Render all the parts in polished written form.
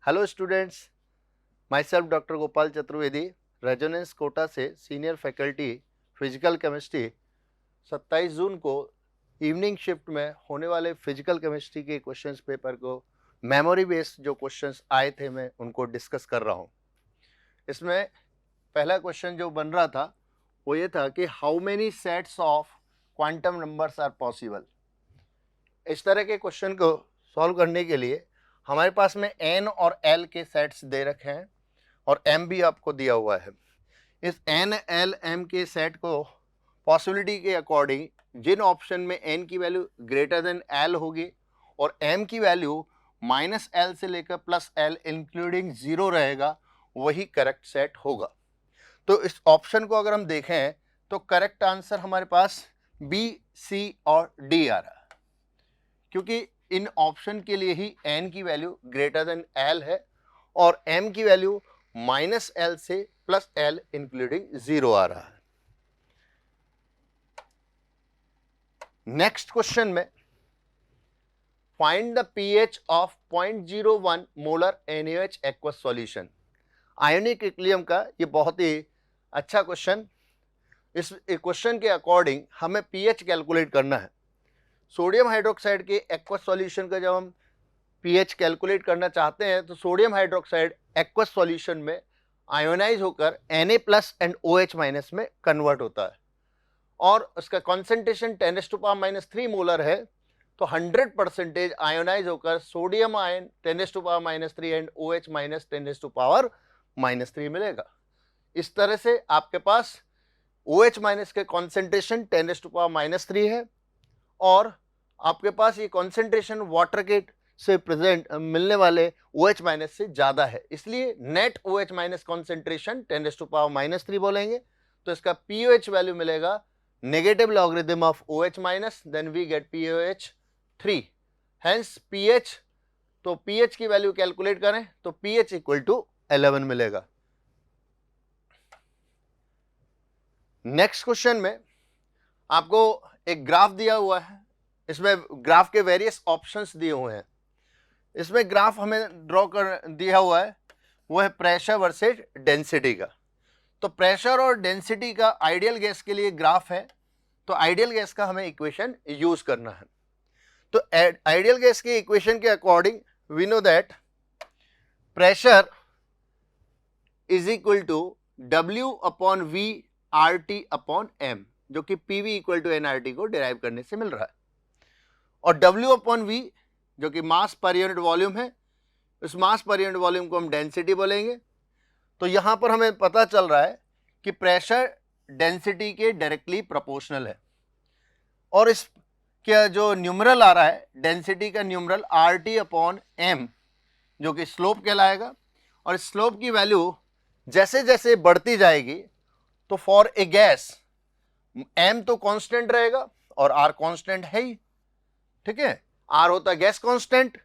Hello students, myself doctor Gopal Chaturvedi, Resonance Kota से senior faculty physical chemistry. 27 June को evening shift में होने वाले फिजिकल केमिस्ट्री के क्वेश्चंस पेपर को मेमोरी बेस्ड जो क्वेश्चंस आए थे मैं उनको डिस्कस कर रहा हूं। इसमें पहला क्वेश्चन जो बन रहा था वो ये था कि how many sets of quantum numbers are possible. इस तरह के क्वेश्चन को सॉल्व करने के लिए हमारे पास में n और l के सेट्स दे रखे हैं और m भी आपको दिया हुआ है। इस n, l, m के सेट को पॉसिबिलिटी के अकॉर्डिंग जिन ऑप्शन में n की वैल्यू ग्रेटर देन l होगी और m की वैल्यू -l से लेकर +l इंक्लूडिंग 0 रहेगा, वही करेक्ट सेट होगा। तो इस ऑप्शन को अगर हम देखें तो करेक्ट आंसर हमारे पास B, C और D आ रहा है, क्योंकि इन ऑप्शन के लिए ही n की वैल्यू ग्रेटर देन l है और m की वैल्यू -l से +l इंक्लूडिंग 0 आ रहा है। नेक्स्ट क्वेश्चन में find the pH of 0.01 molar NaOH aqueous solution. Ionic equilibrium का ये बहुत ही अच्छा क्वेश्चन। इस क्वेश्चन के अकॉर्डिंग हमें pH कैलकुलेट करना है। सोडियम हाइड्रोक्साइड के एक्वस सॉल्यूशन का जब हम pH कैलकुलेट करना चाहते हैं तो सोडियम हाइड्रोक्साइड एक्वस सॉल्यूशन में आयोनाइज होकर Na+ एंड OH- में कन्वर्ट होता है और उसका कॉन्सेंट्रेशन 10⁻³ मोलर है, तो 100% आयोनाइज होकर सोडियम आयन 10⁻³ एंड OH- 10⁻³ मिलेगा। इस तरह से आपके पास OH- के कॉन्सेंट्रेशन 10⁻³ है और आपके पास ये कॉन्सेंट्रेशन वाटर के से प्रेजेंट मिलने वाले OH- से ज़्यादा है, इसलिए नेट OH- कॉन्सेंट्रेशन 10⁻³ बोलेंगे। तो इसका pOH वैल्यू मिलेगा negative logarithm of OH-, then we get pOH 3, hence pH। तो pH की वैल्यू कैलकुलेट करें तो pH = 11 मिलेगा। नेक्स्ट क्वेश्चन में आपको एक ग्राफ दिया हुआ है, इसमें ग्राफ के वेरियस ऑप्शंस दिए हुए हैं। इसमें ग्राफ हमें ड्रॉ कर दिया हुआ है, वो है प्रेशर वर्सेस डेंसिटी का। तो प्रेशर और डेंसिटी का आइडियल गैस के लिए ग्राफ है, तो आइडियल गैस का हमें इक्वेशन यूज करना है। तो आइडियल गैस के इक्वेशन के according we know that pressure is equal to W/V/RT/M, जो कि PV = nRT को डिराइव करने से मिल रहा है। और W/V जो कि मास पर यूनिट वॉल्यूम है, उस मास पर यूनिट वॉल्यूम को हम डेंसिटी बोलेंगे। तो यहां पर हमें पता चल रहा है कि प्रेशर डेंसिटी के डायरेक्टली प्रोपोर्शनल है और इस क्या जो न्यूमरल आ रहा है डेंसिटी का न्यूमरल RT/M जो कि स्लोप कहलाएगा, और स्लोप की वैल्यू जैसे जैसे बढ़ती जाएगी तो फॉर ए गैस M तो कांस्टेंट रहेगा और R कांस्टेंट है ही, ठीक है। R होता है गैस कांस्टेंट,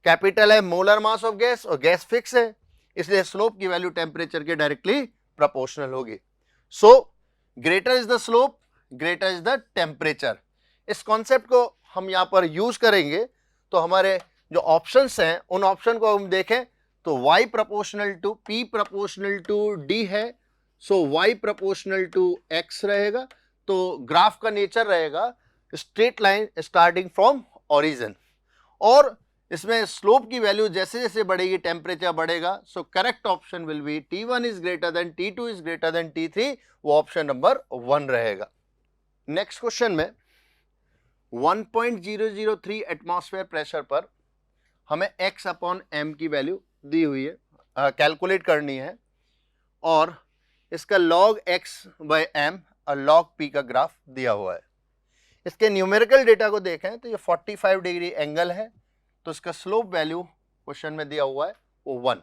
कैपिटल है मोलर मास ऑफ गैस और गैस फिक्स है, इसलिए स्लोप की वैल्यू टेम्परेचर के डायरेक्टली प्रोपोर्शनल होगी। So greater is the slope, greater is the temperature. इस कॉन्सेप्ट को हम यहां पर यूज करेंगे तो हमारे जो ऑप्शंस हैं उन ऑप्शन को हम देखें तो y proportional to P proportional to D है, so y proportional to x रहेगा। तो ग्राफ का नेचर रहेगा straight line starting from origin, और इसमें स्लोप की वैल्यू जैसे जैसे बढ़ेगी टेम्परेचर बढ़ेगा। So correct option will be T1 is greater than T2 is greater than T3, वो ऑप्शन नंबर 1 रहेगा। नेक्स्ट क्वेश्चन में 1.003 एटमॉस्फेयर प्रेशर पर हमें x/m की वैल्यू दी हुई है, कैलकुलेट करनी है, और इसका log x/m और log p का ग्राफ दिया हुआ है। इसके न्यूमेरिकल डेटा को देखें तो ये 45 डिग्री एंगल है, तो इसका स्लोप वैल्यू क्वेश्चन में दिया हुआ है वो 1।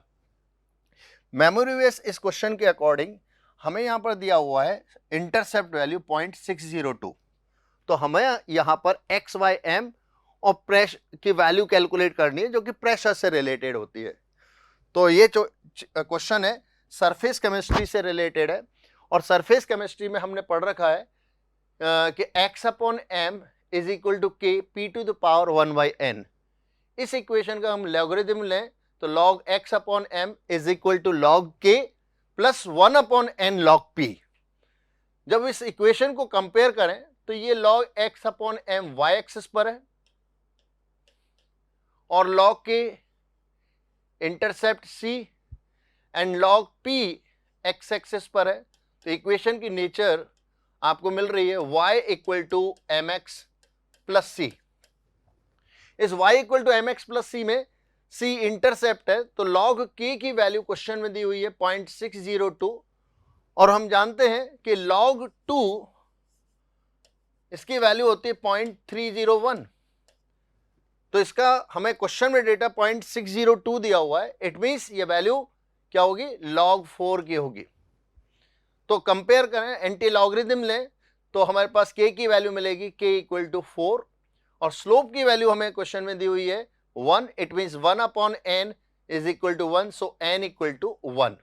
मेमोरी बेस इस क्वेश्चन के अकॉर्डिंग हमें यहाँ पर दिया हुआ है इंटरसेप्ट वैल्यू 0.602, तो हमें यहाँ पर x/m और प्रेशर की वैल्यू कैलकुलेट करनी है जो कि प्रेशर से रिलेटेड होती है। तो ये जो क्वेश्चन है सरफेस केमिस्ट्री से रिलेटेड है, और सरफेस केमिस्ट्री में हमने पढ़ रखा है कि x/m is equal to K P⁴ 1/n। इस इक्वेशन का हम लॉगरिथम लें तो log x upon m is equal to log k plus 1 upon n log p। जब इस इक्वेशन को कंपेयर करें तो ये log x upon m y axis पर है और log k intercept c and log p x axis पर है। तो इक्वेशन की नेचर आपको मिल रही है y equal to mx plus C. इस y equal to mx plus C में c इंटरसेप्ट है, तो log k की वैल्यू क्वेश्चन में दी हुई है 0.602 और हम जानते हैं कि log 2 इसकी वैल्यू होती है 0.301। तो इसका हमें क्वेश्चन में डेटा 0.602 दिया हुआ है, इट मीन्स ये वैल्यू क्या होगी, log 4 की होगी। तो कंपेयर करें, एंटी लॉगरिथम लें तो हमारे पास k की वैल्यू मिलेगी k इक्वल टू 4 और स्लोप की वैल्यू हमें क्वेश्चन में दी हुई है 1, it means 1 upon n is equal to 1, so n equal to 1।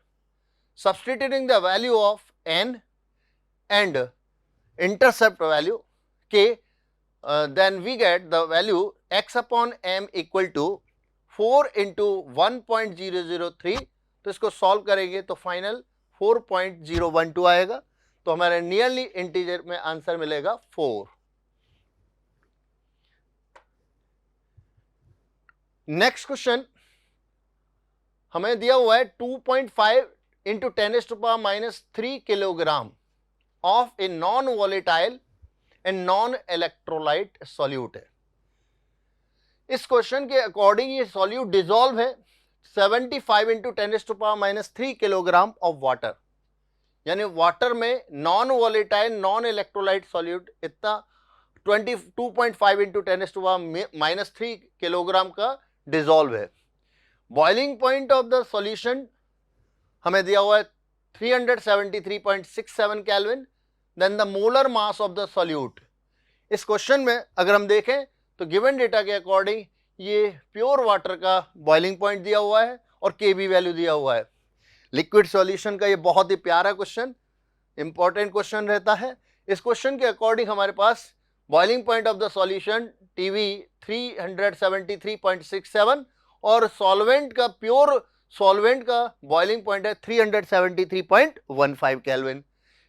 Substituting the value of n and intercept value k, then we get the value x upon m equal to 4 into 1.003। तो इसको solve करेंगे तो final 4.012 आएगा। तो हमारे nearly integer में answer मिलेगा 4। Next question हमें दिया हुआ है 2.5 into 10⁻³ kilogram of a non volatile and non electrolyte solute है। इस क्वेश्चन के अकॉर्डिंग ये सॉल्यूट डिसॉल्व है 75 इंटू 10⁻³ किलोग्राम ऑफ वाटर, यानी वाटर में non volatile non electrolyte solute इतना 2.5 इंटू 10⁻³ किलोग्राम का डिसॉल्व है। Boiling point of the solution हमें दिया हुआ है 373.67 kelvin, then the molar mass of the solute. इस क्वेश्चन में अगर हम देखें तो गिवन डेटा के अकॉर्डिंग ये प्योर वाटर का बॉइलिंग पॉइंट दिया हुआ है और केबी वैल्यू दिया हुआ है। लिक्विड सॉल्यूशन का ये बहुत ही प्यारा क्वेश्चन, इंपॉर्टेंट क्वेश्चन रहता है। इस क्वेश्चन के अकॉर्डिंग हमारे पास boiling point of the solution TV 373.67 और सॉल्वेंट का प्योर सॉल्वेंट का बॉइलिंग पॉइंट है 373.15 केल्विन।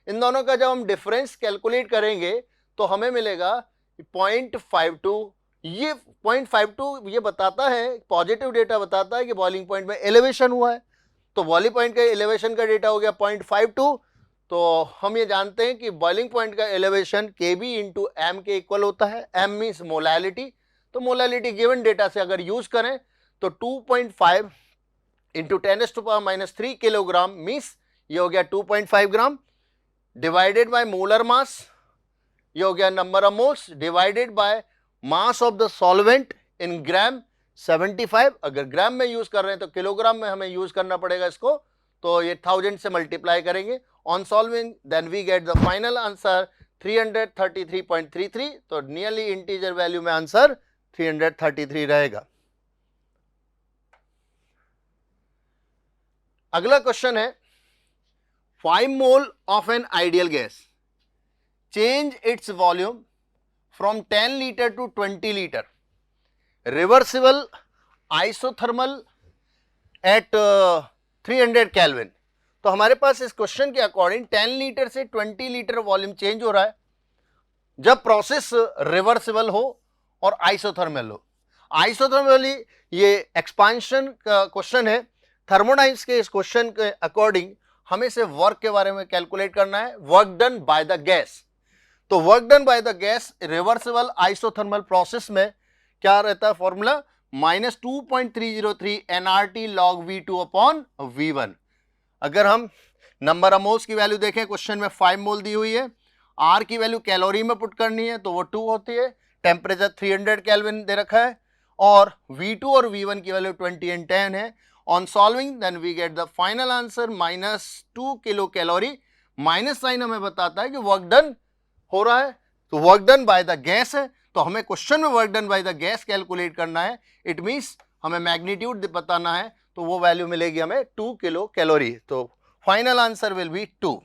इन दोनों का जब हम डिफरेंस कैलकुलेट करेंगे तो हमें मिलेगा 0.52। ये 0.52 ये बताता है, पॉजिटिव डेटा बताता है कि बॉइलिंग पॉइंट में एलिवेशन हुआ है। तो बॉइलिंग पॉइंट का एलिवेशन का डेटा हो गया 0.52। तो हम ये जानते हैं कि बॉइलिंग पॉइंट का एलिवेशन Kb इंटू एम के इक्वल होता है। m मीन्स मोलैलिटी, तो मोलैलिटी गिवन डेटा से अगर यूज करें तो 2.5 इंटू 10⁻³ किलोग्राम मीन्स ये हो गया 2.5 gram divided by molar mass, ये हो गया number of moles divided by mass of the solvent in gram 75। अगर ग्राम में यूज कर रहे हैं तो किलोग्राम में हमें यूज करना पड़ेगा इसको, तो ये 1000 से मल्टीप्लाई करेंगे। On solving then we get the final answer 333.33। तो नियरली इंटीजर वैल्यू में आंसर 333 रहेगा। अगला क्वेश्चन है 5 mole of an ideal gas change its volume from 10 litre to 20 litre reversible isothermal at 300 kelvin. तो हमारे पास इस क्वेश्चन के अकॉर्डिंग 10 लीटर से 20 लीटर वॉल्यूम चेंज हो रहा है जब प्रोसेस रिवर्सिबल हो और आइसोथर्मल हो। आइसोथर्मली ये एक्सपांशन का क्वेश्चन है। थर्मोडाइनमिक्स के इस क्वेश्चन के अकॉर्डिंग हमें से वर्क के बारे में कैलकुलेट करना है, work done by the gas. तो work done by the gas reversible isothermal process में क्या रहता है formula, -2.303 nRT log V2 upon V1। अगर हम नंबर ऑफ मोल्स की वैल्यू देखें, क्वेश्चन में 5 मोल दी हुई है, R की वैल्यू कैलोरी में पुट करनी है तो वो 2 होती है, टेम्परेचर 300 केल्विन दे रखा है और V2 और V1 की वैल्यू 20 एंड 10 है। On solving then we get the final answer -2 kilo calorie. Minus sign हमें बताता है कि वर्क डन हो रहा है, तो work done by the gas है, तो हमें क्वेश्चन में work done by the gas calculate करना है। इट मीन्स हमें मैग्नीट्यूड बताना है, तो वो वैल्यू मिलेगी हमें 2 किलो कैलोरी। तो final answer will be 2।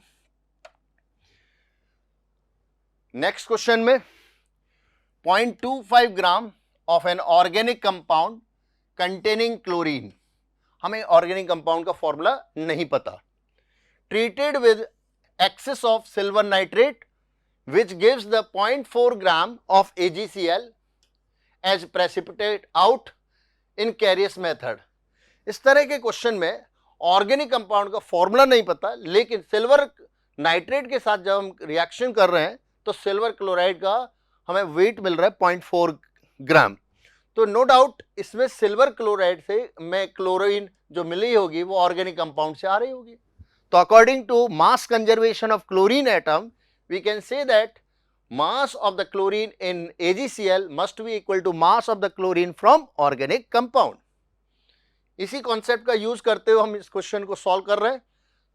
Next question में 0.25 gram of an organic compound containing chlorine हमें ऑर्गेनिक कंपाउंड का फॉर्मूला नहीं पता। Treated with excess of silver nitrate which gives the 0.4 gram of AgCl as precipitate out in Carius method। इस तरह के question में organic compound का formula नहीं पता, लेकिन सिल्वर नाइट्रेट के साथ जब हम रिएक्शन कर रहे हैं तो सिल्वर क्लोराइड का हमें वेट मिल रहा है 0.4 ग्राम। तो नो डाउट इसमें सिल्वर क्लोराइड से में क्लोरीन जो मिली होगी वो ऑर्गेनिक कंपाउंड से आ रही होगी। तो according to mass conservation of chlorine atom, we can say that mass of the chlorine in AgCl must be equal to mass of the chlorine from organic compound। इसी concept का use करते हुए हम इस क्वेश्चन को solve कर रहे हैं।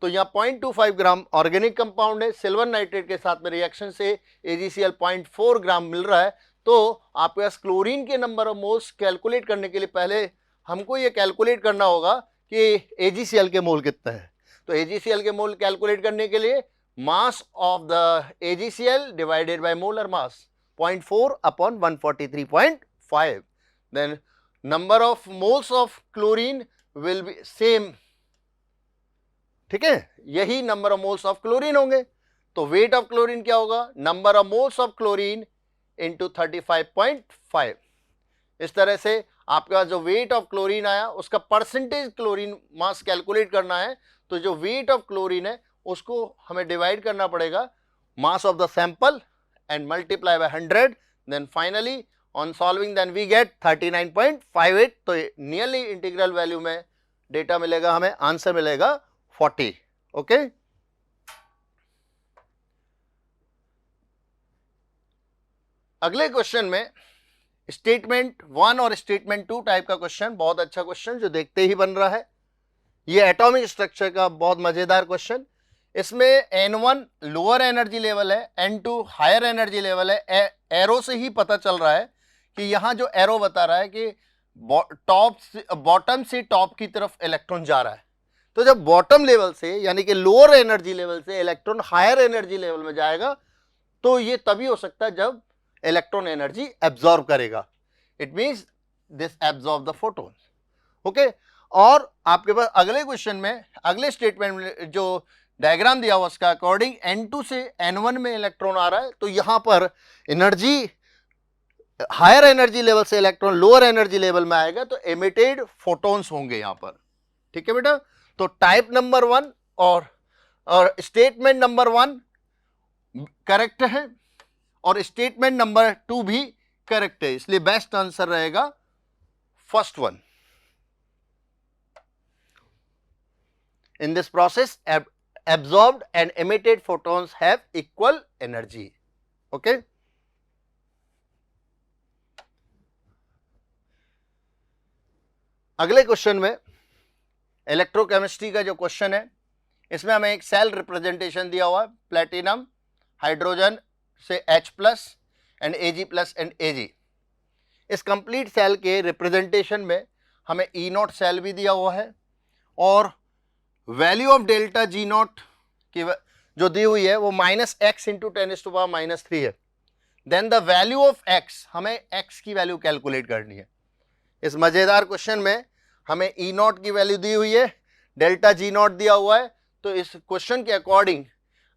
तो यहाँ 0.25 ग्राम ऑर्गेनिक कंपाउंड है, सिल्वर नाइट्रेट के साथ में रिएक्शन से AgCl 0.4 ग्राम मिल रहा है। तो आपके पास क्लोरीन के नंबर ऑफ मोल्स कैलकुलेट करने के लिए पहले हमको ये कैलकुलेट करना होगा कि AgCl के मोल कितने हैं। तो AgCl के मोल कैलकुलेट करने के लिए mass of the AgCl divided by molar mass 0.4 upon 143.5, then number of moles of chlorine will be same। ठीक है, यही number of moles of chlorine होंगे। तो वेट ऑफ क्लोरीन क्या होगा, number of moles of chlorine into 35.5। इस तरह से आपके पास जो वेट ऑफ क्लोरीन आया उसका परसेंटेज क्लोरीन मास कैलकुलेट करना है। तो जो वेट ऑफ क्लोरीन है उसको हमें डिवाइड करना पड़ेगा mass of the sample and multiply by 100, then finally on solving then we get 39.58। तो नियरली इंटीग्रल वैल्यू में डेटा मिलेगा, हमें आंसर मिलेगा 40। ओके, अगले क्वेश्चन में स्टेटमेंट 1 और स्टेटमेंट 2 टाइप का क्वेश्चन, बहुत अच्छा क्वेश्चन जो देखते ही बन रहा है। ये एटॉमिक स्ट्रक्चर का बहुत मजेदार क्वेश्चन। इसमें N1 लोअर एनर्जी लेवल है, N2 हायर एनर्जी लेवल है। एरो से ही पता चल रहा है कि यहाँ जो एरो बता रहा है कि बॉटम से टॉप की तरफ इलेक्ट्रॉन जा रहा है। तो जब बॉटम लेवल से यानी कि लोअर एनर्जी लेवल से इलेक्ट्रॉन हायर एनर्जी लेवल में जाएगा तो ये तभी हो सकता है जब इलेक्ट्रॉन एनर्जी एब्जॉर्ब करेगा। It means this absorb the photon. Okay, और आपके पास अगले क्वेश्चन में अगले स्टेटमेंट में जो डायग्राम दिया हुआ उसका अकॉर्डिंग N2 से N1 में इलेक्ट्रॉन आ रहा है। तो यहां पर एनर्जी हायर एनर्जी लेवल से इलेक्ट्रॉन लोअर एनर्जी लेवल में आएगा तो एमिटेड फोटॉन्स होंगे यहां पर। ठीक है बेटा, तो टाइप नंबर 1 और स्टेटमेंट नंबर 1 करेक्ट है और स्टेटमेंट नंबर 2 भी करेक्ट है, इसलिए बेस्ट आंसर रहेगा first one. In this process, absorbed and emitted photons have equal energy. Okay? अगले क्वेश्चन में इलेक्ट्रोकेमिस्ट्री का जो क्वेश्चन है इसमें हमें एक सेल रिप्रेजेंटेशन दिया हुआ है, प्लेटिनम हाइड्रोजन से H+ and Ag+ and Ag। इस कंप्लीट सेल के रिप्रेजेंटेशन में हमें E0 सेल भी दिया हुआ है और वैल्यू ऑफ डेल्टा G0 की जो दी हुई है वो -x इंटू 10⁻³ है। Then the value of x, हमें x की वैल्यू कैलकुलेट करनी है। इस मजेदार क्वेश्चन में हमें E0 की वैल्यू दी हुई है, डेल्टा G0 दिया हुआ है। तो इस क्वेश्चन के अकॉर्डिंग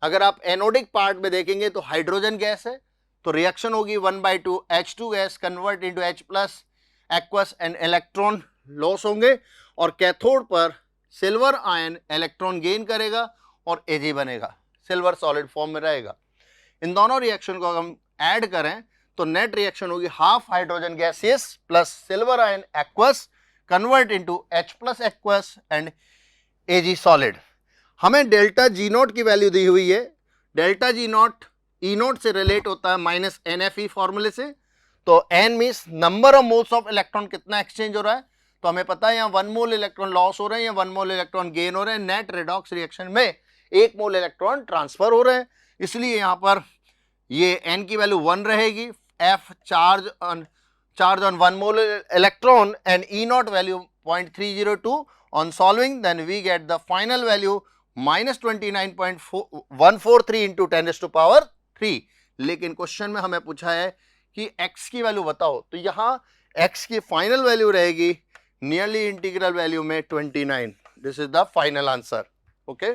अगर आप एनोडिक पार्ट में देखेंगे तो हाइड्रोजन गैस है, तो रिएक्शन होगी 1/2 H2 gas convert into H+ aqueous and electron loss होंगे, और कैथोड पर सिल्वर आयन इलेक्ट्रॉन गेन करेगा और Ag बनेगा, सिल्वर सॉलिड फॉर्म में रहेगा। इन दोनों रिएक्शन को हम ऐड करें तो नेट रिएक्शन होगी half hydrogen gaseous plus silver ion aqueous convert into H+ aqueous and Ag solid. हमें डेल्टा G0 की वैल्यू दी हुई है, डेल्टा G0 E0 से रिलेट होता है -NFE फॉर्मूले से। तो N means number of moles of electron कितना एक्सचेंज हो रहा है, तो हमें पता है यहाँ 1 मोल इलेक्ट्रॉन लॉस हो रहे हैं या 1 मोल इलेक्ट्रॉन गेन हो रहे हैं। नेट रेडॉक्स रिएक्शन में 1 मोल इलेक्ट्रॉन ट्रांसफर हो रहे हैं, इसलिए यहाँ पर ये N की वैल्यू 1 रहेगी। F charge on 1 mole electron and E0 value 0.302। On solving then we get the final value -29.143 into 10⁻³ लेकिन क्वेश्चन में हमें पूछा है कि x की वैल्यू बताओ, तो यहाँ x की फाइनल वैल्यू रहेगी नियरली इंटीग्रल वैल्यू में 29. This is the final answer. Okay.